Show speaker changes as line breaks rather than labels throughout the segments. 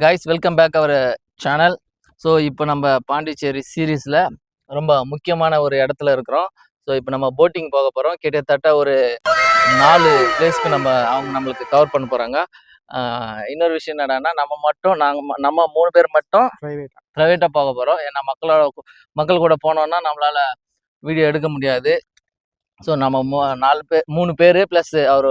Guys welcome back our channel. So இப்போ நம்ம பாண்டிச்சேரி சீரீஸில் ரொம்ப முக்கியமான ஒரு இடத்துல இருக்கிறோம். ஸோ இப்போ நம்ம போட்டிங் போக போகிறோம். கிட்டத்தட்ட ஒரு 4 பிளேஸ்க்கு அவங்க நம்மளுக்கு கவர் பண்ண போகிறாங்க. இன்னொரு விஷயம் என்னடான்னா நம்ம 3 பேர் மட்டும் ப்ரைவேட்டாக போக போகிறோம். ஏன்னா மக்கள் கூட போனோன்னா நம்மளால் வீடியோ எடுக்க முடியாது. ஸோ நம்ம 3 பேர் ப்ளஸ் அவர்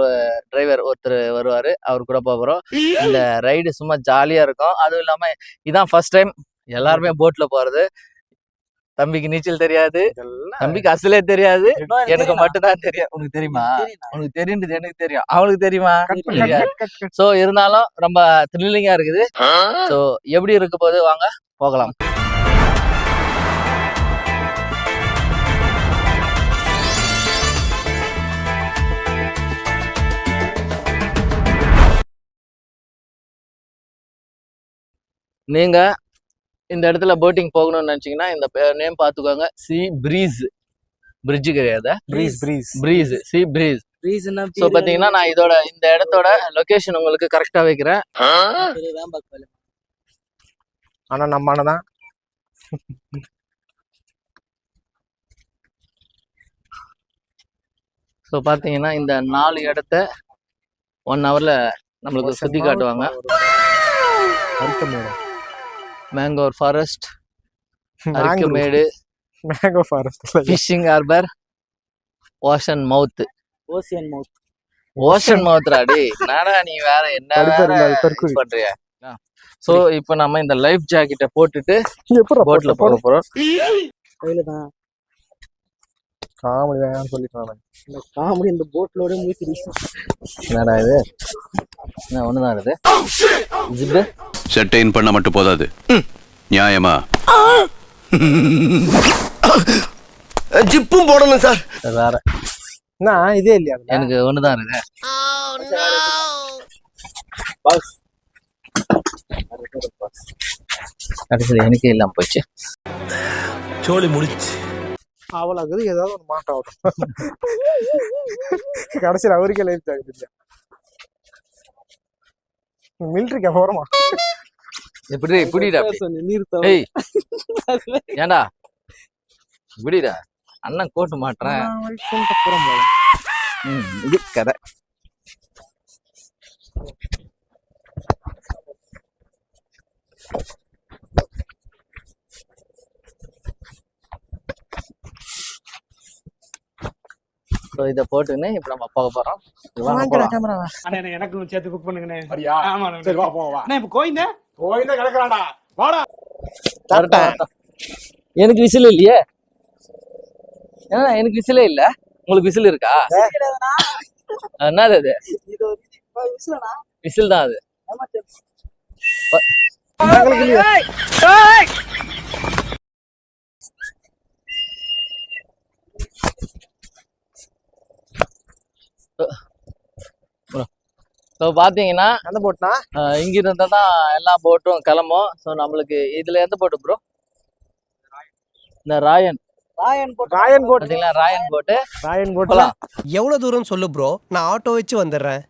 டிரைவர் ஒருத்தர் வருவார், அவர் கூட போகிறோம். இந்த ரைடு சும்மா ஜாலியாக இருக்கும். அதுவும் இல்லாமல் இதான் ஃபர்ஸ்ட் டைம் எல்லாருமே போட்டில் போகிறது. தம்பிக்கு நீச்சல் தெரியாது, தம்பிக்கு அசலே தெரியாது, எனக்கு மட்டும்தான் தெரியும். உனக்கு தெரியுமா? உனக்கு தெரியுது, எனக்கு தெரியும், அவனுக்கு தெரியுமா? ஸோ இருந்தாலும் ரொம்ப த்ரில்லிங்காக இருக்குது. ஸோ எப்படி இருக்க போது வாங்க போகலாம். நீங்க இந்த இடத்துல போட்டிங் போகணும்னு நினைச்சீங்கன்னா இந்த நேம் பார்த்துக்கோங்க. C breeze. பிரிட்ஜு கிடையாது, பிரீஸ். C breeze. ஸோ பார்த்தீங்கன்னா நான் இந்த இடத்தோட லொகேஷன் உங்களுக்கு கரெக்டா வைக்கிறேன்.
ஆனா நம்மதான்
ஸோ பார்த்தீங்கன்னா இந்த 4 இடத்த 1 hourல நம்மளுக்கு சுத்தி காட்டுவாங்க. Mangrove forest, Arikamedu,
mango forest,
fishing harbour, ocean மவுத்ராடி. நாடா நீ வேற என்ன பண்றியா? சோ இப்போ நம்ம இந்த லைஃப் ஜாக்கெட்டை போட்டுட்டு போட்ல போக போறோம்.
காமெடி வேணாம்னு சொல்லிட்டாங்க.
இந்த காமெடி இந்த போட்லோட மூச்சு.
என்னடா இது? நான் ஒண்ணுதான் இது. ஜிப்பு
செட் இன் பண்ண மட்டும் போதாது, நியாயமா
ஜிப்பும் போடணும் சார்.
வேற
நான் இதே இல்லையா?
எனக்கு ஒண்ணுதான் இருக்கு. கடைசியில் எனக்கே இல்லாம போச்சு.
சோலி முடிச்சு
அவளுக்கு ஏதாவது ஒரு மாட்டம் ஆகும். கடைசியில் அவருக்கே லைஃப் ஆகுது. மிலிட்டரிக்கு போறோமா?
எப்படி புடிடா? ஏய் ஏண்டா புடிடா, அண்ணன் கோட்டு மாட்டுறேன். இது கதை. இத போட்டுன்னு இப்ப நம்ம போக போறோம்.
எனக்கு சேர்த்து புக் பண்ணுங்கண்ணே. சரி வா போவா. இப்ப கோயிந்தே கிடக்குறாடா, வாடா.
எனக்கு விசில் இல்லையே. ஏன்னா எனக்கு விசிலே இல்ல. உங்களுக்கு விசில் இருக்கா? என்னது அது? விசில் தான் அது. ஸோ பார்த்தீங்கன்னா
அந்த போட்னா
இங்க இருந்தா தான் எல்லா போட்டும் கிளம்பும். ஸோ நம்மளுக்கு இதுல எந்த போட்டு ப்ரோ? இந்த ராயன் போட். பார்த்தீங்களா? ராயன் போட்டுலாம்
எவ்வளவு தூரம் சொல்லு ப்ரோ, நான் ஆட்டோ வச்சு வந்துடுறேன்.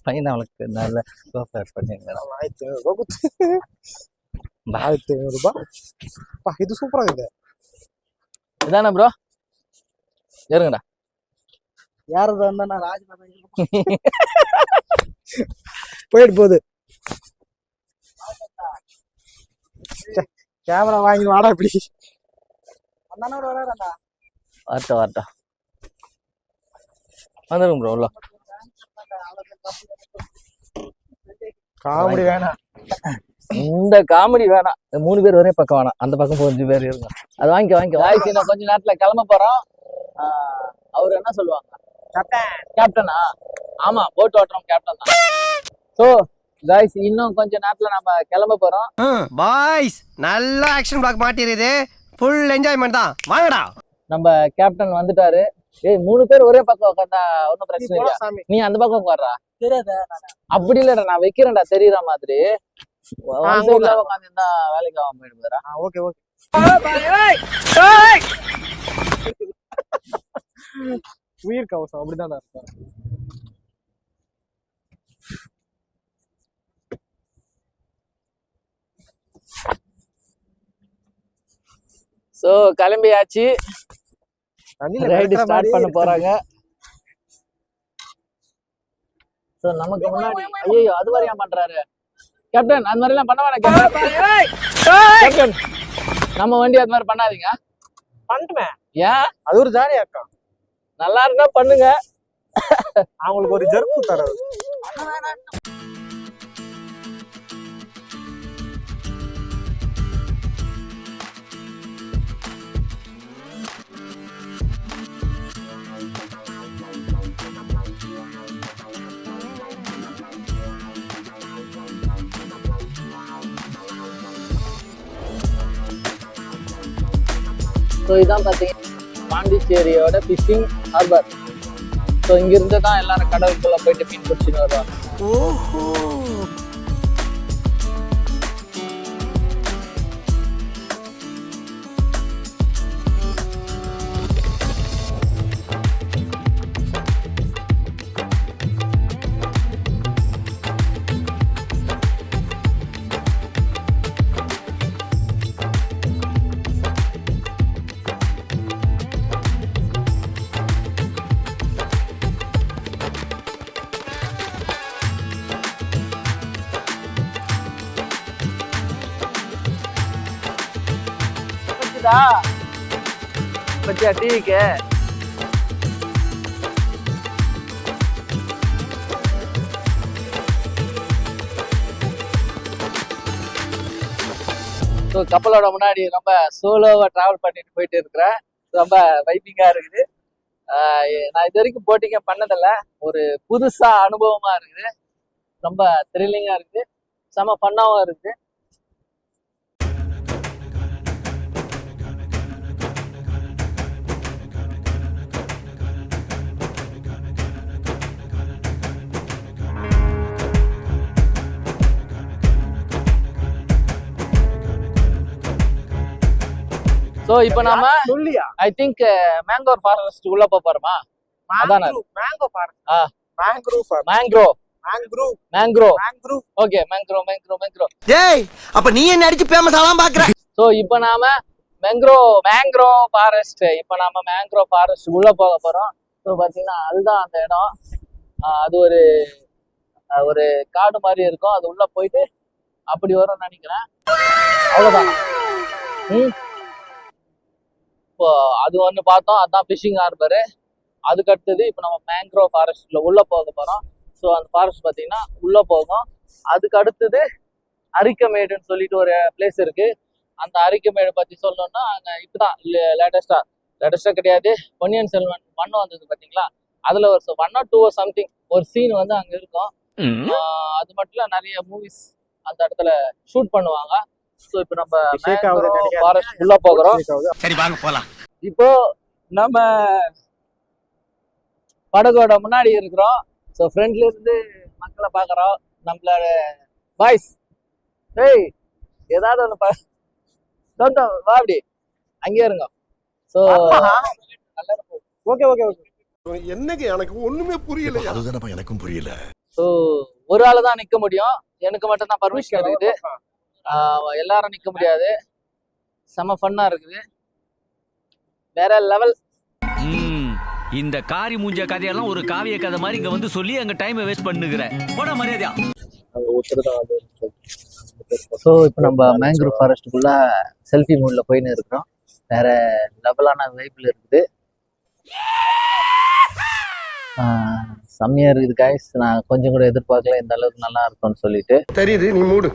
பையன் அவளுக்கு நல்ல பண்ணிருந்தேன்.
1500 ரூபாய். இது சூப்பரா இருக்குது.
இதானே ப்ரோ? ஏறுங்கடா.
யாரது வந்தா ராஜ்நாத்
போயிட்டு போகுது. கேமரா வாங்கி வாடா. இப்படி
வரட்டும் வந்துடும் ப்ரோ. உள்ள
காமெடி வேணாம்,
இந்த காமெடி வேணாம். 3 பேர் ஒரே பக்கம் வேணாம், அந்த பக்கம் 5 பேர் இருங்க. அது வாங்கி கொஞ்ச நேரத்துல கிளம்ப போறோம். அவரு என்ன சொல்லுவாங்க? கேப்டனா? ஆமா, போட் ஓட்டுறோம் கேப்டன் தான். சோ गाइस இன்னும் கொஞ்ச நேரத்துல நம்ம கிளம்ப போறோம்.
பாய்ஸ் நல்ல ஆக்ஷன் பிளாக் மாட்டிருது. ஃபுல் என்ஜாய்மென்ட் தான், வாங்கடா.
நம்ம கேப்டன் வந்துட்டாரு. ஏய் 3 பேர் ஒரே பக்கம் உட்கார்ந்தா ஒன்னும் பிரச்சனை இல்ல. நீ அந்த பக்கம் உட்கார்றா. தெரியாதா? அப்படி இல்லடா, நான் வைக்கிறேன்டா தெரியுற மாதிரி. உள்ள உட்கார்ந்தா வேலைக்கு ஆகாம போயிடுறா.
ஓகே உயிர் கவசம் அப்படிதான் இருக்கும்.
ஸோ கிளம்பியாச்சு,
தண்ணியில
ரைடு
கிடக்குற
ஸ்டார்ட்
மாதிரியே
பண்ண
இருக்கு.
போறாங்க. ஸோ நமக்கு முன்னாடி ஐயோ அது வரையா பண்றாரு கேப்டன், அந்த மாதிரி எல்லாம் பண்ண வேணாம் கேப்டன். நம்ம வண்டி அது மாதிரி பண்ணாதீங்க.
பண்ணட்டுமே,
ஏன்?
அது ஒரு ஜாலியா இருக்கும்.
நல்லா இருந்தா பண்ணுங்க.
அவங்களுக்கு ஒரு ஜர்க்கு தரது.
ஸோ இதான் பார்த்தீங்க பாண்டிச்சேரியோட ஃபிஷிங் ஹார்பர். ஸோ இங்கிருந்து தான் எல்லாரும் கடலுக்குள்ள போயிட்டு மீன் பிடிச்சின்னு வருவாங்க.
ஓஹோ.
பச்சா டிவிக்கு ஸோ கப்பலோட முன்னாடி ரொம்ப சோலோவா டிராவல் பண்ணிட்டு போயிட்டு இருக்கிறேன். ரொம்ப வைப்பிங்கா இருக்குது. நான் இது வரைக்கும் போட்டிங்க பண்ணதில்ல, ஒரு புதுசா அனுபவமா இருக்குது. ரொம்ப த்ரில்லிங்கா இருக்குது, செம ஃபன்னாவும் இருக்குது. ஸோ இப்போ நாம
சொல்லியா?
ஐ திங்க் மேங்கோர் ஃபாரஸ்ட் உள்ள போறோமா? அதானே?
Mango forest.
ஆ,
mangrove forest.
Mangrove
mangrove.
Mangrove
mangrove.
Okay, mangrove.
டேய், அப்ப நீ என்ன அடிச்சு ஃபேமஸ் ஆலாம் பாக்குற?
ஸோ இப்போ நாம மேங்க்ரோ ஃபாரஸ்ட், இப்போ நாம மேங்க்ரோ ஃபாரஸ்ட் உள்ள போக போறோம். ஸோ பாத்தீங்கன்னா அதுதான் அந்த இடம். அது ஒரு காடு மாதிரி இருக்கும். அது உள்ள போயிட்டு அப்படி வரும்னு நினைக்கிறேன். அவ்வளவுதான். இப்போ அது ஒன்று பார்த்தோம், அதான் ஃபிஷிங் ஹார்பரு. அதுக்கு அடுத்தது இப்போ நம்ம மேங்க்ரோ ஃபாரஸ்ட்ல உள்ள போக போறோம். ஸோ அந்த ஃபாரஸ்ட் பார்த்தீங்கன்னா உள்ள போகும். அதுக்கு அடுத்தது அரிக்கமேடுன்னு சொல்லிட்டு ஒரு பிளேஸ் இருக்கு. அந்த அரிக்கமேடு பத்தி சொல்லணும்னா அங்க இப்பதான் லேட்டஸ்டா கிடையாது, பொன்னியின் செல்வன் 1 வந்தது பாத்தீங்களா, அதுல ஒரு 1 or 2 சம்திங் ஒரு சீன் வந்து அங்க இருக்கும். அது மட்டும் இல்ல, நிறைய மூவிஸ் அந்த இடத்துல ஷூட் பண்ணுவாங்க. ஸோ இப்போ நம்ம ஃபாரஸ்ட் உள்ள போகிறோம்.
சரி வாங்க போலாம்.
இப்போ நம்ம படகோட முன்னாடி இருக்கிறோம். ஸோ ஃப்ரெண்ட்ல இருந்து மக்களை பார்க்குறோம். நம்மளோட பாய்ஸ், ஏய் ஏதாவது ஒன்று வா, அப்படி அங்கேயே இருங்க. ஸோ நல்லா இருக்கும்.
ஓகே.
என்னங்க எனக்கு ஒண்ணுமே புரியல. அதுதானப்பா எனக்கும் புரியல.
ஸோ ஒரு ஆளு தான் நிக்க முடியும். எனக்கு மட்டும் தான் பர்மிஷன் இருக்குது. எல்லாரும் நிக்க முடியாது. செம ஃபன்னா இருக்குது, வேற லெவல்.
இந்த காரி மூஞ்ச கதையெல்லாம் ஒரு காவிய கதை மாதிரி இங்க வந்து சொல்லி அங்க டைம் வேஸ்ட் பண்ணுகிற போட மரியாதையா.
ஸோ இப்போ நம்ம மேங்க்ரூவ் ஃபாரஸ்ட்டுக்குள்ள செல்ஃபி மூட்ல போயின்னு இருக்கிறோம். வேற லெவலான வைப்ல இருக்குது. செம்மையா இருக்குது கைஸ். நான் கொஞ்சம் கூட எதிர்பார்க்கல இந்த அளவுக்கு நல்லா இருக்கும்னு சொல்லிட்டு.
தெரியுது, நீ மூடு.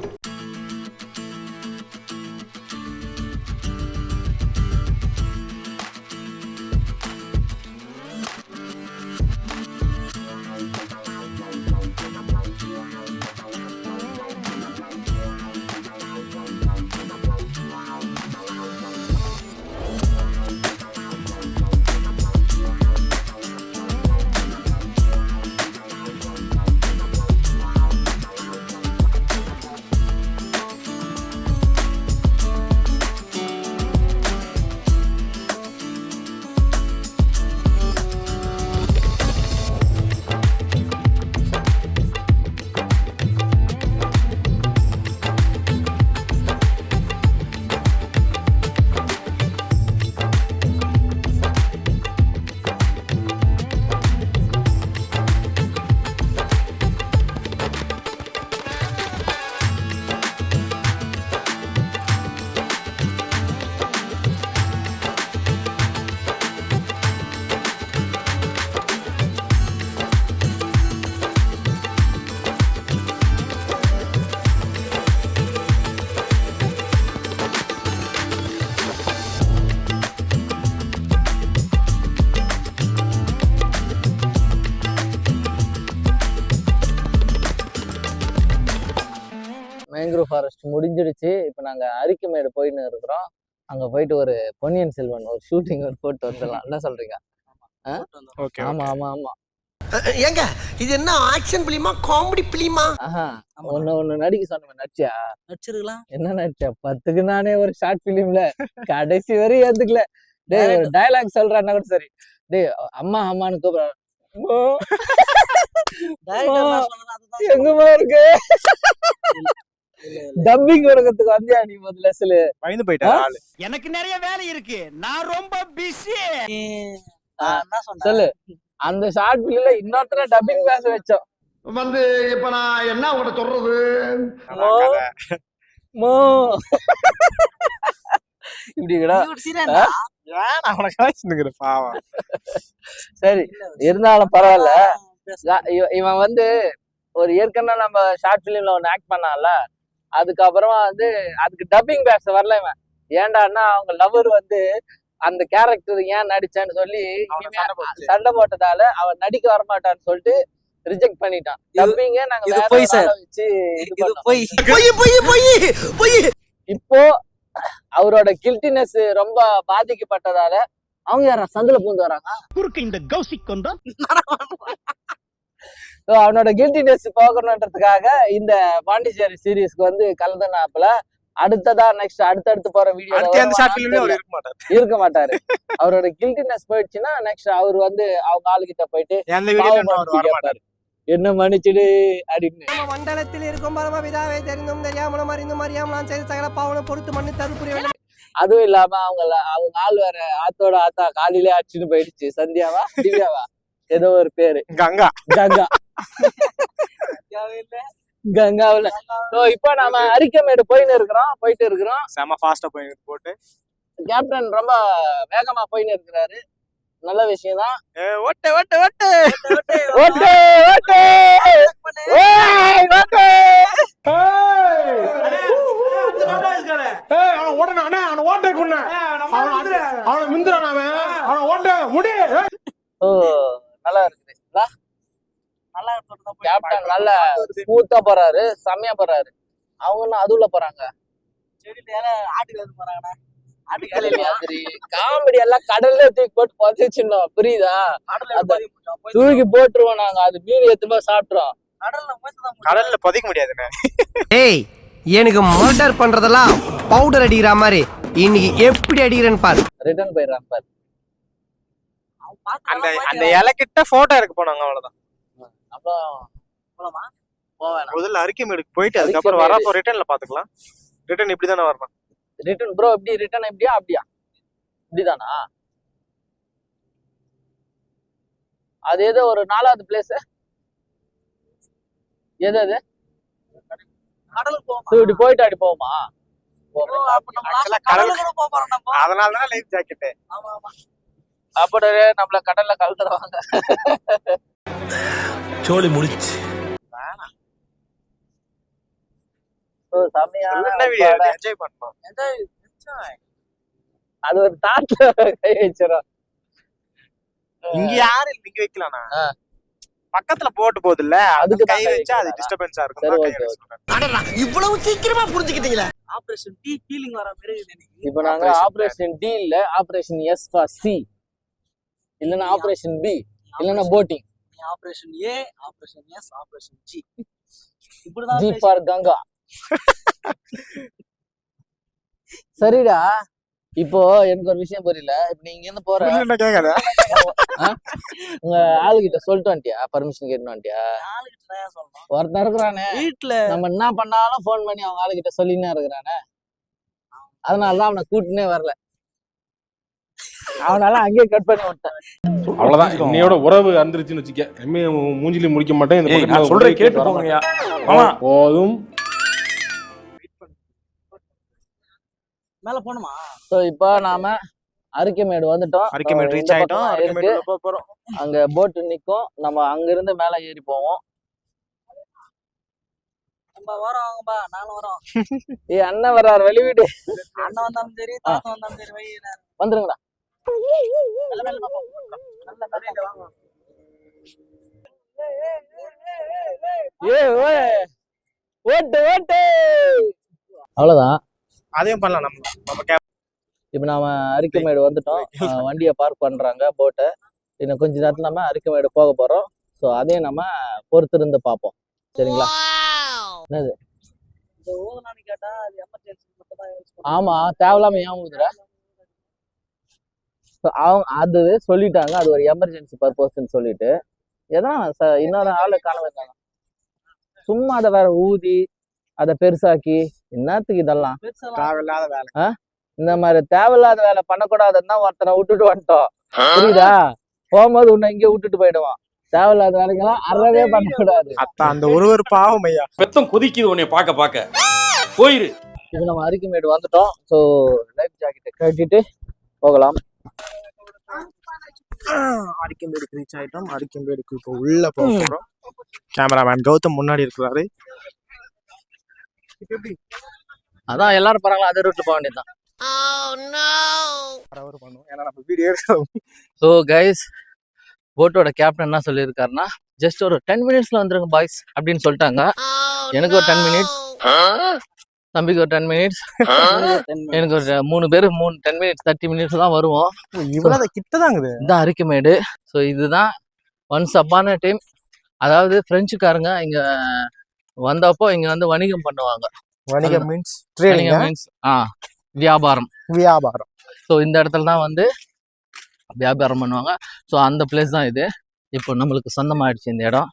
மேங்க்ரோவ் ஃபாரஸ்ட் முடிஞ்சிடுச்சு. இப்போ நாங்க அரிக்கமேடு போயின்னு இருக்கிறோம். அங்க போயிட்டு ஒரு பொன்னியின் செல்வன் ஒரு ஷூட்டிங் ஒரு போட்டு வந்துடலாம். என்ன சொல்றீங்க?
ஓகே
ஆமா ஆமா ஆமா.
ஏங்க இது என்ன ஆக்ஷன் பிலிமா காமெடி பிலிமா?
ஆஹா ஒண்ணு நடிக்க சொன்ன நடிச்சியா?
நடிச்சிருக்கலாம்.
என்ன நடிச்சா? 10க்கு நானே ஒரு ஷார்ட் பிலிம்ல கடைசி வரையும் ஏத்துக்கல. டேய் ஒரு டயலாக் சொல்றான்னா கூட சரி. டேய் அம்மா அம்மான்னு கூப்பிடுற. எங்கம்மா இருக்கு? டப்பிங் கொடுக்கறதுக்கு வந்தியா நீ முதல்ல சொல்லு.
பயந்து போயிட்டாரு ஆளு.
எனக்கு நிறைய வேலை இருக்கு, நான் ரொம்ப பிஸி.
என்ன சொன்னேன்?
சொல்லு. அந்த ஷார்ட் பிலிம்ல இன்னொருத்தர டப்பிங் பேச வச்சோம்.
வந்து இப்ப நான் என்ன உங்கள்ட்ட சொல்றது?
மோ மோ இப்படிடா.
ஏன் அவனை காய்ச்சினுங்கிற பாவம்.
சரி இருந்தாலும் பரவாயில்ல. இவன் வந்து ஒரு ஏற்கனவே நம்ம ஷார்ட் பிலிம்ல ஒன்னு ஆக்ட் பண்ணான்ல, அதுக்கப்புறமா வந்து அதுக்கு டப்பிங் பேச வரல இவன். ஏன்டான்னா அவங்க லவர் வந்து அந்த கேரக்டர் ஏன் நடிச்சான்னு சொல்லி சண்டை போட்டதால அவன் நடிக்க வரமாட்டான்னு சொல்லிட்டு ரிஜெக்ட் பண்ணிட்டான். டப்பிங்கே நாங்க
இது
வேற
போய்
ஒரு
சார்.
ஆளை வச்சு இது
இது
பண்ணோம்.
போய்
இப்போ அவரோட கில்ட்டினஸ் ரொம்ப பாதிக்கப்பட்டதால அவங்க யாரா சந்தில பூந்து வராங்க.
குறுக்கு இந்த கௌசிக் கொண்டா
அவனோட கில்ட்டினஸ் போகணுன்றதுக்காக இந்த பாண்டிச்சேரி சீரீஸ்க்கு வந்து கலந்தனாப்புல. அடுத்ததா நெக்ஸ்ட் அடுத்தடுத்து போற வீடியோ
அடுத்து அந்த ஷார்ட் பிலிம்ல அவர்
இருக்க மாட்டாரு. அவரோட கில்ட்டினஸ் போயிடுச்சுன்னா நெக்ஸ்ட் அவர் வந்து அவங்க ஆளுகிட்ட போயிட்டு
எந்த வீடியோல அவர் வர மாட்டாரு.
என்ன மன்னிச்சிடு அப்படின்னு.
மண்டலத்தில் இருக்கும் பரம பிதாவை தெரிந்தும் தெரியாமலும் அறிந்தும் அறியாமல் நான் செய்த சகல பாவனை பொறுத்து மண்ணு தருப்புரிய.
அதுவும் இல்லாம அவங்க ஆள் வேற ஆத்தோட ஆத்தா காலையிலே அடிச்சுன்னு போயிடுச்சு. சந்தியாவா திவ்யாவா ஏதோ ஒரு பேரு.
கங்கா
கங்கா கங்காவுல. இப்ப நாம அரிக்கமேடு போயிட்டு இருக்கிறோம்.
செம ஃபாஸ்டா போட்டு
கேப்டன் ரொம்ப வேகமா போயின்னு இருக்கிறாரு. நல்ல விஷயம் தான்.
ஓட்டு ஓட்டு ஓட்டு
ஓட்டு ஓட்டு ஓய் ஓட்டு.
அவன் ஓடணும் அண்ணா, அவனை ஓட்ட கொண்டு அவனை மிந்துறான் அவன் ஓட்ட முடி.
ஓ நல்லா இருக்குது.
நல்லா
கேப்டன் நல்ல ஸ்மூத்தா போறாரு, செம்மையா போறாரு. அவங்க என்ன அதுல போறாங்க.
ஆட்டுக்கு வந்து போறாங்கண்ணா.
காமெடி எல்லாம் கடல்ல தூக்கி போட்டு பதிச்சிடணும். புரியுதா? தூக்கி போட்டுருவோம் நாங்க. அது மீன் ஏத்துமா சாப்பிட்டுறோம்.
கடல்ல பதிக்க முடியாதுண்ணே.
ஏய் எனக்கு மர்டர் பண்றதெல்லாம் பவுடர் அடிக்கிற மாதிரி இன்னைக்கு எப்படி அடிக்கிறேன்னு பாரு.
ரிட்டர்ன் போயிடுறான் பாரு.
அந்த அந்த இலை கிட்ட போட்டோ எடுக்க போனாங்க, அவ்வளவுதான்.
அப்புறம்
போலாமா?
போவேன்.
முதல்ல அரிக்கமேடுக்கு போயிட்டு அதுக்கப்புறம் வரப்போ ரிட்டர்ன்ல பாத்துக்கலாம். ரிட்டர்ன் இப்படிதானே வரணும்.
ரிட்டர்ன் ப்ரோ எப்படி ரிட்டர்ன் எப்படியா அப்படியா? இப்படிதானா? அது ஏதோ ஒரு 4வது பிளேஸ் எது அது?
கடலுக்கு போவோமா?
இப்படி போயிட்டு அப்படி போவோமா?
அதனால தான் லைஃப் ஜாக்கெட்.
ஆமா ஆமா.
அப்படியே நம்மள கடல்ல கலந்துருவாங்க.
சோலி முடிச்சு.
என்ஜாய் பண்ணணும்.
அது ஒரு தாட்ல கை வச்சிடும்.
இங்க யாரு இங்க வைக்கலாம்னா பக்கத்துல போட்டு போகுது இல்ல, அதுக்கு கை வச்சா அது டிஸ்டர்பன்ஸா இருக்கும்.
இவ்வளவு சீக்கிரமா புரிஞ்சுக்கிட்டீங்களா?
ஆபரேஷன் டி ஃபீலிங் வர மாதிரி எனக்கு.
இப்போ நாங்க ஆபரேஷன் டி இல்ல, ஆபரேஷன் எஸ் ஃபார் சி, இல்லனா ஆபரேஷன் பி, இல்லனா போட்டிங்.
ஆபரேஷன் ஏ, ஆபரேஷன் எஸ், ஆபரேஷன் ஜி. இப்படிதான்
ஜி ஃபார் கங்கா. சரிடா. இப்போ எனக்கு ஒரு விஷயம் புரியல. இப்ப நீங்க இங்க போற
கேட்காத
உங்க ஆளுகிட்ட சொல்லிட்டு வந்துட்டியா? பர்மிஷன் கேட்டு வந்துட்டியா? ஒருத்தன் இருக்கிறானே
வீட்டுல
நம்ம என்ன பண்ணாலும் போன் பண்ணி அவங்க ஆளுகிட்ட சொல்லினே இருக்கிறானே, அதனாலதான் அவனை கூட்டுனே வரல. அவனால அங்கேயே கட் பண்ணி விட்டேன்.
அவ்வளவுதான். இன்னையோட உறவு அந்திருச்சுன்னு வச்சுக்க. எம்ஏ மூஞ்சிலே முடிக்க மாட்டேன்.
நான் சொல்றேன் கேட்டு போங்கயா.
போதும்.
மேல போணுமா?
சோ இப்போ நாம அரிக்கமேடு வந்துட்டோம்.
அரிக்கமேடு ரீச் ஆயிட்டோம். அரிக்கமேடுல போறோம்.
அங்க போட் நிக்கும். நம்ம அங்க இருந்து மேல ஏறி போவோம்.
நம்ம வரோம்பா, நானும் வரோம்.
ஏய் அண்ணன் வர்றாரு, வெளிவிடு.
அண்ணன் வந்தாலும் சரி, தாத்தா வந்தாலும் சரி,
வந்துருங்கடா. ஓட்டு ஓட்டு. அவ்வளவுதான்.
அதையும் பண்ணலாம் நம்ம கேப்.
இப்ப நாம அரிக்கமேடு வந்துட்டோம். வண்டியை பார்க் பண்றாங்க போட்டை. இன்னும் கொஞ்ச நேரத்துல நம்ம அரிக்கமேடு போக போறோம். ஸோ அதையும் நம்ம பொறுத்திருந்து பார்ப்போம். சரிங்களா? என்னது?
இந்த ஊதுனான்னு கேட்டா அது எமர்ஜென்சி மட்டும் தான் யூஸ்
ஆமா, தேவையில்லாம ஏன் ஊதுற? அவங்க அது சொல்லிட்டாங்க, அது ஒரு எமர்ஜென்சி பர்பஸ்ன்னு சொல்லிட்டு எதான் இன்னொரு ஆளை காண வைக்காங்க. சும்மா அதை வேற ஊதி அதை பெருசாக்கி என்னத்துக்கு இதெல்லாம்?
தேவையில்லாத வேலை.
இந்த மாதிரி தேவையில்லாத வேலை பண்ணக்கூடாதுன்னு தான் ஒருத்தனை விட்டுட்டு வந்துட்டோம். புரியுதா? போகும்போது உன்னை இங்கே விட்டுட்டு போயிடுவான். தேவையில்லாத வேலைக்கெல்லாம் அறவே பண்ணக்கூடாது.
அந்த ஒரு பாவம் ஐயா.
பெத்தம் கொதிக்குது உன்னை பார்க்க போயிரு.
இது நம்ம அரிக்கமேடு வந்துட்டோம். ஸோ லைஃப் ஜாக்கெட்டை கட்டிட்டு போகலாம்.
அரிக்கம்பேடுக்கு ரீச் ஆயிட்டோம். அரிக்கம்பேடுக்கு இப்போ உள்ள போகிறோம். கேமராமேன் கௌதம் முன்னாடி இருக்கிறாரு.
அதான் எல்லாரும் பரவாயில்ல, அதே ரூட்ல போக வேண்டியதுதான்.
ஏன்னா நம்ம வீடியோ எடுக்கிறோம்.
ஸோ கைஸ், போட்டோட கேப்டன் என்ன சொல்லியிருக்காருன்னா, ஜஸ்ட் ஒரு 10 மினிட்ஸ்ல வந்துருங்க பாய்ஸ் அப்படின்னு சொல்லிட்டாங்க. எனக்கு ஒரு 10 மினிட்ஸ், தம்பிக்கு ஒரு 10 மினிட்ஸ், எனக்கு ஒரு 3 பேர் 10 மினிட்ஸ் 30 மினிட்ஸ் தான் வருவோம்.
இவ்வளவு கிட்டதாங்குது.
இதுதான் அரிக்கமேடு. ஸோ இதுதான் ஒன்ஸ் அப்பான டைம். அதாவது பிரெஞ்சுக்காரங்க இங்க வந்தப்போ இங்க வந்து வணிகம் பண்ணுவாங்க.
வணிகம் மீன்ஸ் ட்ரேடிங்
மீன்ஸ் வியாபாரம். ஸோ இந்த இடத்துல தான் வந்து வியாபாரம் பண்ணுவாங்க. ஸோ அந்த பிளேஸ் தான் இது. இப்போ நம்மளுக்கு சொந்தமாயிடுச்சு இந்த இடம்.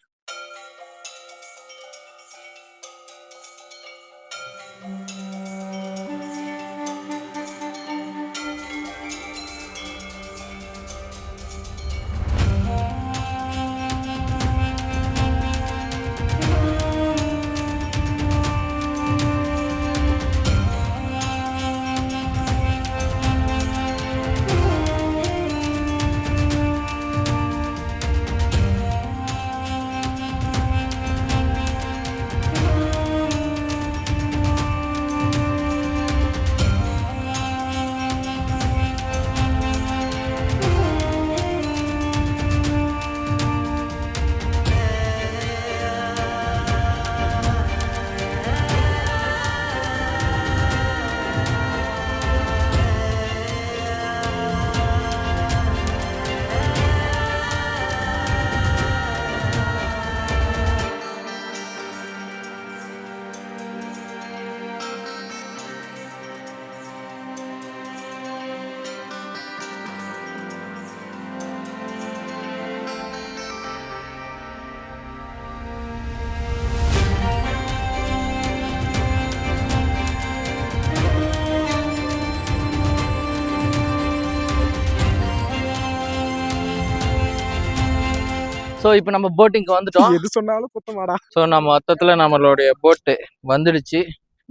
ஸோ இப்போ நம்ம போட்டிங்க்கு வந்துட்டோம்.
எது சொன்னாலும் குத்தமாடா.
ஸோ நம்ம மொத்தத்தில் நம்மளுடைய போட்டு வந்துடுச்சு.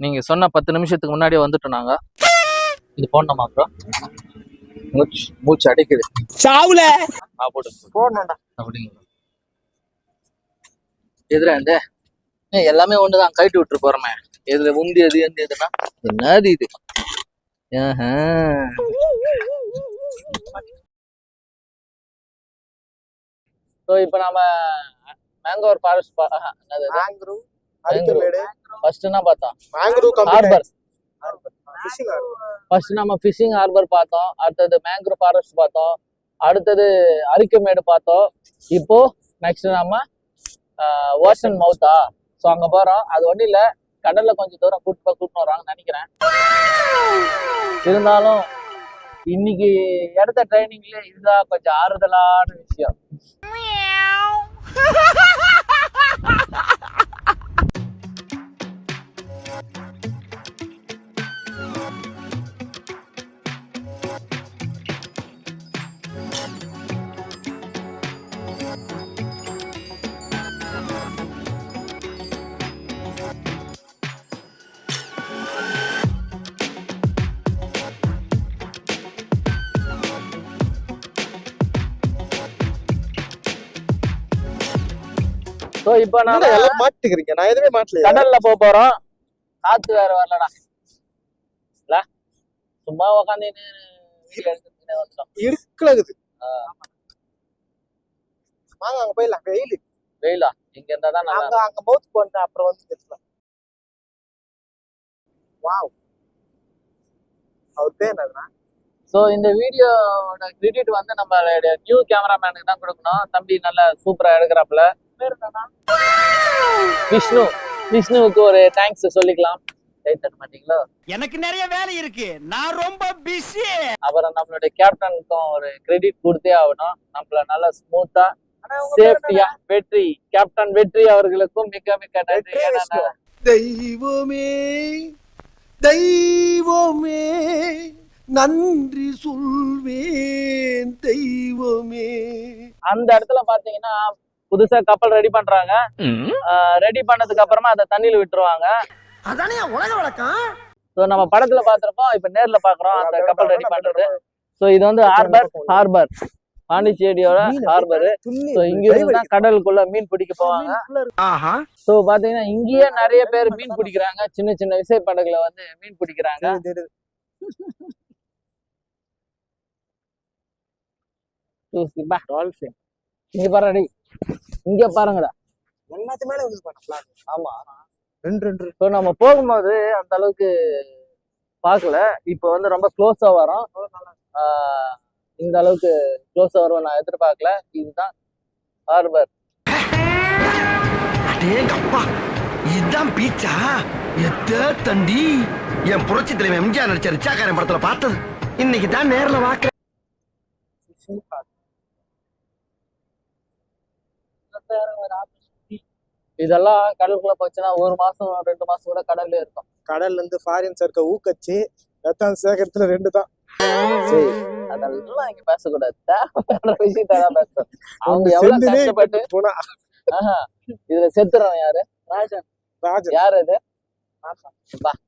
நீங்கள் சொன்ன 10 நிமிஷத்துக்கு முன்னாடியே வந்துட்டோம் நாங்கள். இது போடணுமா அப்புறம்? மூச்சு அடைக்குது.
சாவுல
போட்டு
போடணும்டா.
அப்படிங்க. எதுல எல்லாமே ஒன்று தான், கைட்டு விட்டு போகிறோமே. எதுல உந்தி எது எதுனா என்னது இது? ஸோ இப்போ நம்ம மேங்கோர் ஃபாரஸ்ட் ஃபர்ஸ்ட் என்ன பார்த்தோம்? ஹார்பர். ஃபர்ஸ்ட் நம்ம ஃபிஷிங் ஹார்பர் பார்த்தோம். அடுத்தது மேங்க்ரோவ் ஃபாரஸ்ட் பார்த்தோம். அடுத்தது அரிக்கமேடு பார்த்தோம். இப்போ நெக்ஸ்ட் நம்ம ஓஷன் மவுத்தா. ஸோ அங்கே போகிறோம். அது ஒன்றும் இல்லை, கடல்ல கொஞ்சம் தூரம் கூட்டிட்டு வராங்கன்னு நினைக்கிறேன். இருந்தாலும் இன்னைக்கு எடுத்த ட்ரைனிங்ல இதுதான் கொஞ்சம் ஆறுதலான விஷயம். ஸோ இப்போ நான்
எல்லாம் மாட்டுக்கிறீங்க, நான் எதுவுமே மாட்டல.
கடல்ல போறோம். காத்து வேற வரலடா. இல்ல சும்மா உக்காந்து
இருக்குது. வாங்க அங்க போயிடலாம். வெயிலா
இங்க இருந்தா தான்
அங்க மவுத் போட்டு அப்புறம் வந்து வாவ். அவர் பேர் என்னதுண்ணா?
ஸோ இந்த வீடியோட கிரெடிட் வந்து நம்மளுடைய நியூ கேமராமேனுக்கு தான் கொடுக்கணும். தம்பி நல்லா சூப்பரா எடுக்கிறாப்புல. விஷ்ணுவுக்கு ஒரு தேங்க்ஸ் சொல்லிக்கலாம். தட்ட மாட்டீங்களா?
எனக்கு நிறைய வேலை இருக்கு, நான் ரொம்ப பிஸி.
அப்புறம் நம்மளுடைய கேப்டனுக்கும் ஒரு கிரெடிட் கொடுத்தே ஆகணும். நம்மள நல்லா ஸ்மூத்தா சேஃப்டியா வெற்றி கேப்டன் வெற்றி அவர்களுக்கும் மிக மிக நன்றி.
தெய்வமே தெய்வமே நன்றி சொல்வேன் தெய்வமே.
அந்த இடத்துல பாத்தீங்கன்னா புதுசா கப்பல் ரெடி பண்றாங்க. ரெடி பண்ணதுக்கு அப்புறமா அதை தண்ணியில விட்டுருவாங்க.
அதானே உலக வழக்கம்.
ஸோ நம்ம படத்துல பாத்திருப்போம், இப்ப நேர்ல பாக்குறோம் அந்த கப்பல் ரெடி பண்றது. ஸோ இது வந்து ஹார்பர் பாண்டிச்சேரியோட ஹார்பர். ஸோ இங்க இருந்து தான் கடலுக்குள்ள மீன் பிடிக்க போவாங்க. ஸோ பாத்தீங்கன்னா இங்கேயே நிறைய பேர் மீன் பிடிக்கிறாங்க. சின்ன சின்ன விசைப்படகுல வந்து மீன் பிடிக்கிறாங்க. இங்க பாருடா, இங்க பாருங்கடா.
எல்லாத்து மேல யூஸ் பண்ணலாம்.
ஆமா,
ரெண்டு.
ஸோ நம்ம போகும்போது அந்த அளவுக்கு பார்க்கல. இப்போ வந்து ரொம்ப க்ளோஸா வரும். இந்த அளவுக்கு க்ளோஸா வரும் நான் எதிர்பார்க்கல. இதுதான் ஹார்பர்.
அடேங்கப்பா, இதுதான் பீச்சா? எத்த தண்டி என் புரட்சி தலைவர் எம்ஜிஆர் நடிச்ச ரிச்சாக்காரன் படத்துல பார்த்தது இன்னைக்கு தான் நேர்ல வாக்க.
இதெல்லாம் கடலுக்குள்ள போச்சுன்னா 1 மாசம் 2 மாசம் கூட கடல்ல இருக்கும்.
கடல்ல இருந்து ஃபாரின் சர்க்க ஊக்கச்சு ரத்தம் சேகரத்துல 2 தான்.
சரி, அதெல்லாம் இங்க பேசக்கூடாது. விஷயத்தான் பேசுறோம். அவங்க எவ்வளவு கஷ்டப்பட்டு
போனா
இதுல செத்துறோம். யாரு? ராஜன். யாரு அது?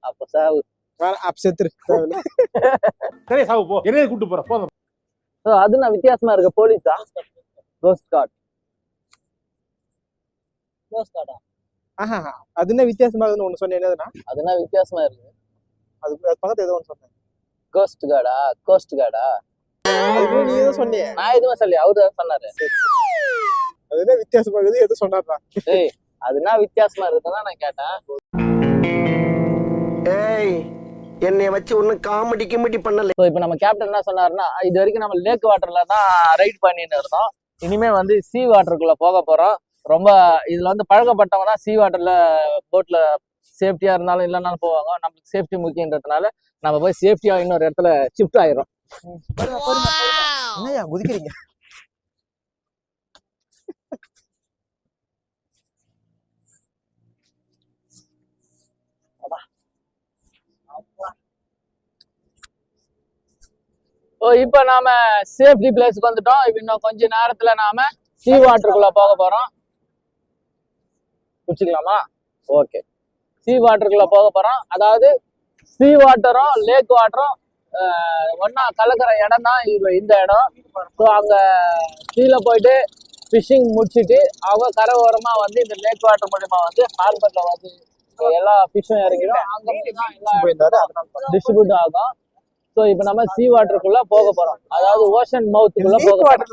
அப்ப சாவு.
அப்ப செத்துரு.
சரி சாவு போ, என்னைய கூட்டு போற போதும்.
அது நான் வித்தியாசமா இருக்கு. போலீஸா? Cost card.
அது என்ன வித்தியாசமாகுதுன்னு ஒண்ணு சொன்னேன். என்னதுன்னா
அதுனா வித்தியாசமா இருக்கு.
அதுக்கு பக்கத்துல ஏதோ ஒண்ணு சொன்னேன்.
கோஸ்ட் கார்டா? கோஸ்ட் கார்டா?
அதுக்கு நீ ஏதோ சொன்னியே.
நான் எதுவும் சொல்லி அவரு சொன்னாரு.
அது என்ன வித்தியாசமாகுது எது சொன்னாரா?
ஏய், அதுனா வித்தியாசமா இருக்குதான் நான் கேட்டேன்.
ஏய், என்னைய வச்சு ஒன்னும் காமெடி கிமெடி பண்ணல.
ஸோ இப்போ நம்ம கேப்டன் என்ன சொன்னாருன்னா, இது வரைக்கும் நம்ம லேக் வாட்டர்ல தான் ரைட் பண்ணிட்டு இருந்தோம். இனிமே வந்து சீ வாட்டருக்குள்ள போக போறோம். ரொம்ப இதுல வந்து பழக்கப்பட்டவங்க தான் சீ வாட்டர்ல போட்ல சேஃப்டியா இருந்தாலும் இல்லைன்னாலும் போவாங்க. நம்மளுக்கு சேஃப்டி முக்கியன்றதுனால நம்ம போய் சேஃப்டியா இன்னொரு இடத்துல ஷிஃப்ட் ஆயிரும்.
என்னையா குதிக்கிறீங்க?
இப்போ நாம சேஃப்டி பிளேஸ்க்கு வந்துட்டோம். இப்போ இன்னும் கொஞ்ச நேரத்துல நாம சீ வாட்டருக்குள்ள போக போறோம். குடிச்சுக்கலாமா? ஓகே, சீ வாட்டருக்குள்ள போக போறோம். அதாவது சீ வாட்டரும் லேக் வாட்டரும் ஒன்னா கலக்கிற இடம் தான் இந்த இடம். ஸோ அங்க சீல போயிட்டு ஃபிஷிங் முடிச்சுட்டு அவங்க கரை ஓரமா வந்து இந்த லேக் வாட்டர் மூலியமா வந்து ஹார்பர்ல வந்து எல்லா ஃபிஷ்ஷும் இறங்கிடும். அங்க டிஸ்ட்ரிபியூட் ஆகும். ஸோ இப்போ நம்ம சீ வாட்டருக்குள்ள போக போறோம். அதாவது ஓஷன் மவுத்துக்குள்ள போக போறோம்.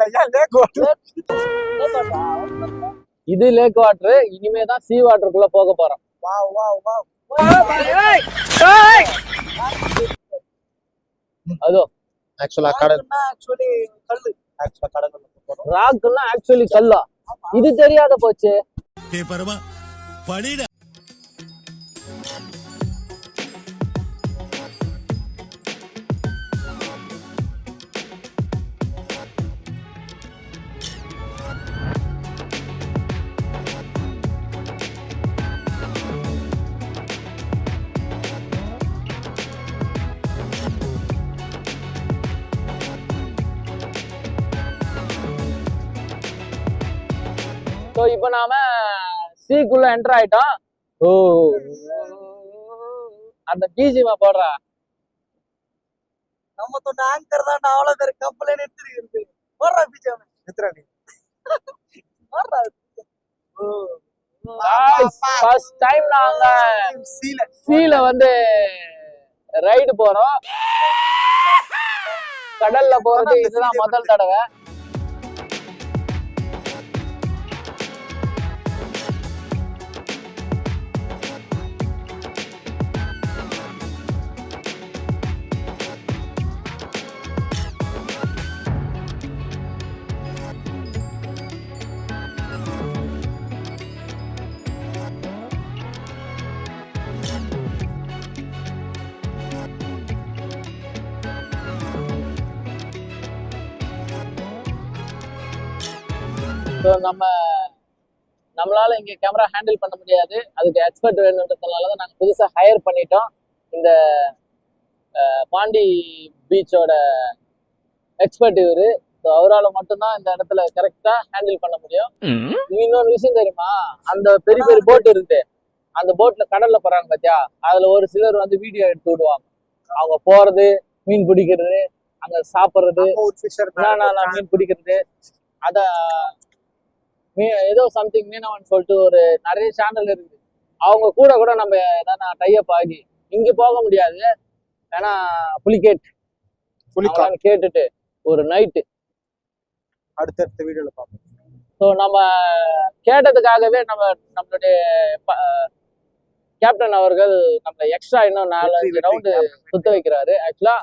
இது லேக் வாட்டர். இனிமே தான் சீ வாட்டருக்குள்ள போக போறோம். அதோ
ஆக்சுவலா கடல்
ராக்குன்னா ஆக்சுவலி கல்லா? இது தெரியாத போச்சு. ஸோ இப்போ நாம சீக்குள்ள என்டர் ஆயிட்டோம். ஓ, அந்த பிஜிஎம் போடுறா.
நம்ம தொண்ட ஆங்கர் தான் அவ்வளவு பேர் கப்பலே நிறுத்திருக்கு. போடுறா பிஜிஎம்.
நிறுத்துறானே.
ஃபர்ஸ்ட் டைம் நாங்க சீல வந்து ரைடு போறோம். கடல்ல போறது இதுதான் முதல் தடவை. ஸோ நம்மளால இங்க கேமரா ஹேண்டில் பண்ண முடியாது, அதுக்கு எக்ஸ்பர்ட் வேணுன்றதுனால தான் நாங்கள் புதுசாக ஹையர் பண்ணிட்டோம். இந்த பாண்டி பீச்சோட எக்ஸ்பர்ட் இவரு. ஸோ அவரால் மட்டும்தான் இந்த இடத்துல கரெக்டா ஹேண்டில் பண்ண முடியும். இன்னொரு விஷயம் தெரியுமா, அந்த பெரிய பெரிய போட் இருக்கு, அந்த போட்ல கடல்ல போறாங்க பாத்தியா, அதுல ஒரு சிலர் வந்து வீடியோ எடுத்து விடுவாங்க. அவங்க போறது, மீன் பிடிக்கிறது, அங்க சாப்பிடுறது, மீன் பிடிக்கிறது, அத ஏதோ சம்திங் மீனவன் சொல்லிட்டு ஒரு நிறைய சேனல் இருக்கு. அவங்க கூட நம்ம ஏதாவது டைப் ஆகி இங்க போக முடியாது. ஏன்னா புலிகேட் கேட்டுட்டு ஒரு நைட்டு
அடுத்த வீடியோல பார்ப்போம்.
ஸோ நம்ம கேட்டதுக்காகவே நம்மளுடைய கேப்டன் அவர்கள் நம்ம எக்ஸ்ட்ரா இன்னும் 4-5 ரவுண்டு சுத்த வைக்கிறாரு. ஆக்சுவலா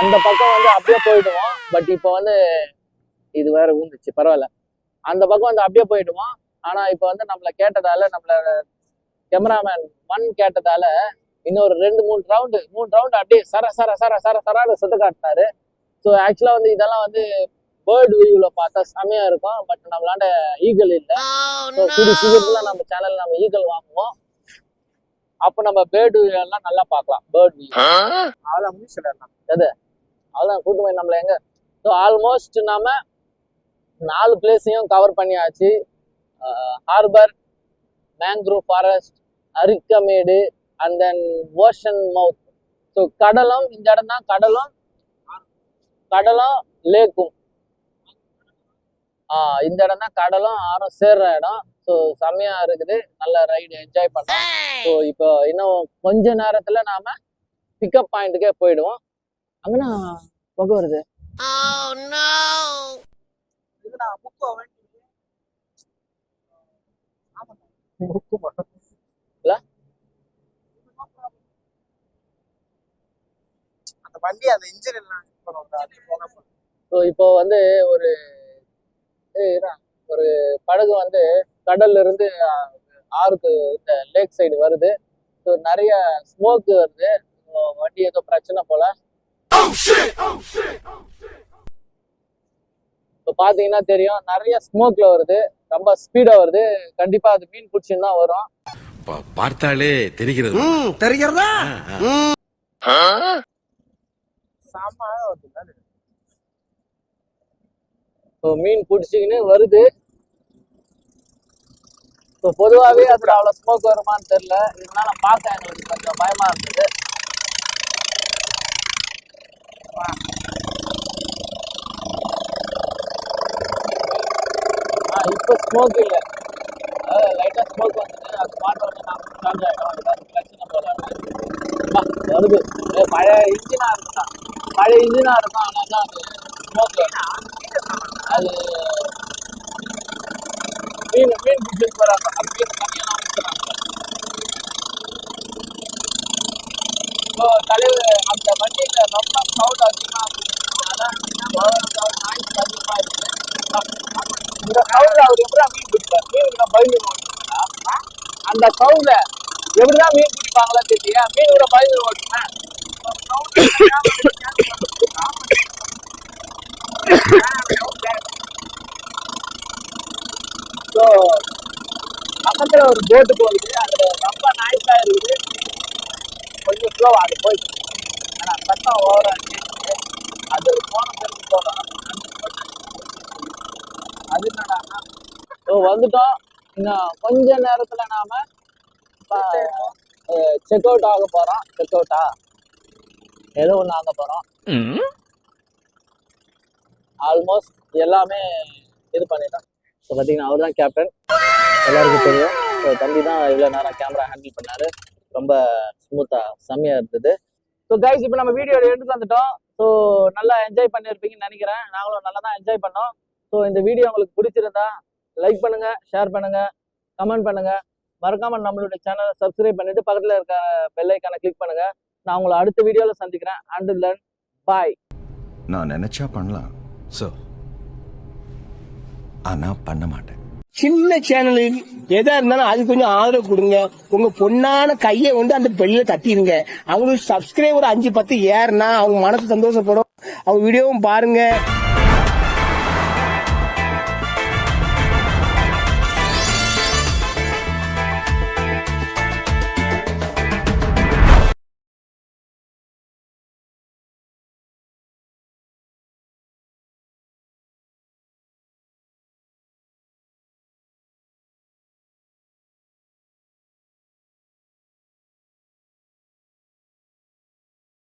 அந்த பக்கம் வந்து அப்படியே போயிடுவோம். பட் இப்போ வந்து இது வேற ஊந்துச்சு, பரவாயில்ல. அந்த பக்கம் வந்து அப்படியே போயிடுவோம். ஆனா இப்போ வந்து நம்மள கேட்டதால, நம்மள கேமராமேன் 1 கேட்டதால இன்னொரு 2-3 ரவுண்டு அப்படியே சரான்னு சுத்த காட்டினாரு. ஸோ ஆக்சுவலா வந்து இதெல்லாம் வந்து பேர்ட் வியூல பார்த்தா செமையா இருக்கும். பட் நம்மளாண்ட ஈகிள் இல்லை. ஸோ சீக்கிரத்துல நம்ம சேனல்ல நம்ம ஈகிள் வாங்குவோம். அப்போ நம்ம பேர்ட் வியூ எல்லாம் நல்லா பார்க்கலாம். பேர்ட் வியூ அதான் கூட்டு போய் நம்மள எங்க. ஸோ ஆல்மோஸ்ட் நாம 4 பிளேஸையும் கவர் பண்ணியாச்சு. Harbour, mangrove forest, Arikamedu and then ocean mouth. So கடலும் இந்த இடம் தான், கடலும் லேக்கும். இந்த இடம் தான் கடலும் ஆறும் சேர்ற இடம். ஸோ செம்மையா இருக்குது, நல்ல ரைடு என்ஜாய் பண்ணோம். ஸோ இப்போ இன்னும் கொஞ்ச நேரத்துல நாம பிக்கப் பாயிண்ட்டுக்கே போயிடுவோம். அங்கனா புகை வருது.
அந்த வண்டி அந்த இன்ஜின் எல்லாம்
இப்போ வந்து ஒரு படகு வந்து கடல்ல இருந்து ஆறுக்கு இந்த லேக் சைடு வருது. ஸோ நிறைய ஸ்மோக் வருது. வண்டி ஏதோ பிரச்சனை போல. இப்போ பாத்தீங்கன்னா தெரியும், நிறைய ஸ்மோக்ல வருது, ரொம்ப ஸ்பீடா வருது. கண்டிப்பா அது மீன் பிடிச்சின்னு தான் வரும்.
பார்த்தாலே தெரிகிறதா?
மீன் பிடிச்சிக்கின்னு வருது. ஸோ பொதுவாகவே அதுல அவ்வளோ ஸ்மோக் வருமானு தெரியல. இதனால பார்க்க எங்களுக்கு கொஞ்சம் பயமா இருந்தது. இப்போ ஸ்மோக் இல்லை, லைட்டா ஸ்மோக் வந்தது. அது மாட்டோட நாம சார்ஜ் ஆகிடும். ஏதாவது பிரச்சனை போல வருது. பழைய இன்ஜினா இருக்கும், ஆனால் தான் அது ஸ்மோக் அது மீன் பிடிச்சிட்டு வராங்க. அப்படியே தனியெல்லாம் ஊற்றுறாங்க. ஸோ தலைவர் அந்த வண்டியில ரொம்ப சவுண்ட் அதிகமா நாய்ஸ் அதிகமா இருக்கு. இந்த சவுண்ட்ல அவர் எப்படிதான் மீன் பிடிப்பார்? மீனுக்கு நான் பயந்து ஓட்டுங்களா? அந்த சவுண்ட்ல எப்படிதான் மீன் பிடிப்பாங்களா தெரியல. மீன் கூட பயந்து ஓட்டுனேன். ஸோ பக்கத்துல ஒரு போட்டு போகுது, அது ரொம்ப நாய்ஸா இருக்குது. கொஞ்சம் ஸ்லோவா அது போயிடுச்சு. ஆனா சத்தம் ஓவரா கேட்குது. அது போன பிறகு போகலாம். அது என்னடான்னா, வந்துட்டோம். இன்னும் கொஞ்ச நேரத்துல நாம செக் அவுட் ஆக போறோம். செக் அவுட்டா ஏதோ ஒண்ணு ஆக போறோம். ஆல்மோஸ்ட் எல்லாமே இது பண்ணிட்டோம். ஸோ பார்த்தீங்கன்னா அவர் தான் கேப்டன், எல்லாருக்கும் தெரியும். ஸோ தம்பி தான் இவ்வளோ நேரம் கேமரா ஹேண்டில் பண்ணாரு. ரொம்ப ஸ்மூத்தா செம்மையா இருந்தது. ஸோ கைஸ், இப்போ நம்ம வீடியோ எடுத்து வந்துட்டோம். ஸோ நல்லா என்ஜாய் பண்ணியிருப்பீங்கன்னு நினைக்கிறேன். நாங்களும் நல்லா தான் என்ஜாய் பண்ணோம். ஸோ இந்த வீடியோ உங்களுக்கு பிடிச்சிருந்தா லைக் பண்ணுங்க, ஷேர் பண்ணுங்க, கமெண்ட் பண்ணுங்க. மறக்காம நம்மளுடைய சேனலை சப்ஸ்கிரைப் பண்ணிட்டு பக்கத்தில் இருக்க பெல் ஐக்கானை கிளிக் பண்ணுங்க. நான் உங்களை அடுத்த வீடியோவில் சந்திக்கிறேன். அண்டில் தென் பாய்.
நான் நினைச்சா பண்ணலாம் சார், ஆனா பண்ண மாட்டேன்.
சின்ன சேனலு எதா இருந்தாலும் அது கொஞ்சம் ஆதரவு கொடுங்க. உங்க பொண்ணான கையை வந்து அந்த பெல்ல தட்டிடுங்க. அவங்களுக்கு சப்ஸ்கிரைபர் 5-10 ஏறுனா அவங்க மனசு சந்தோஷப்படும். அவங்க வீடியோவும் பாருங்க.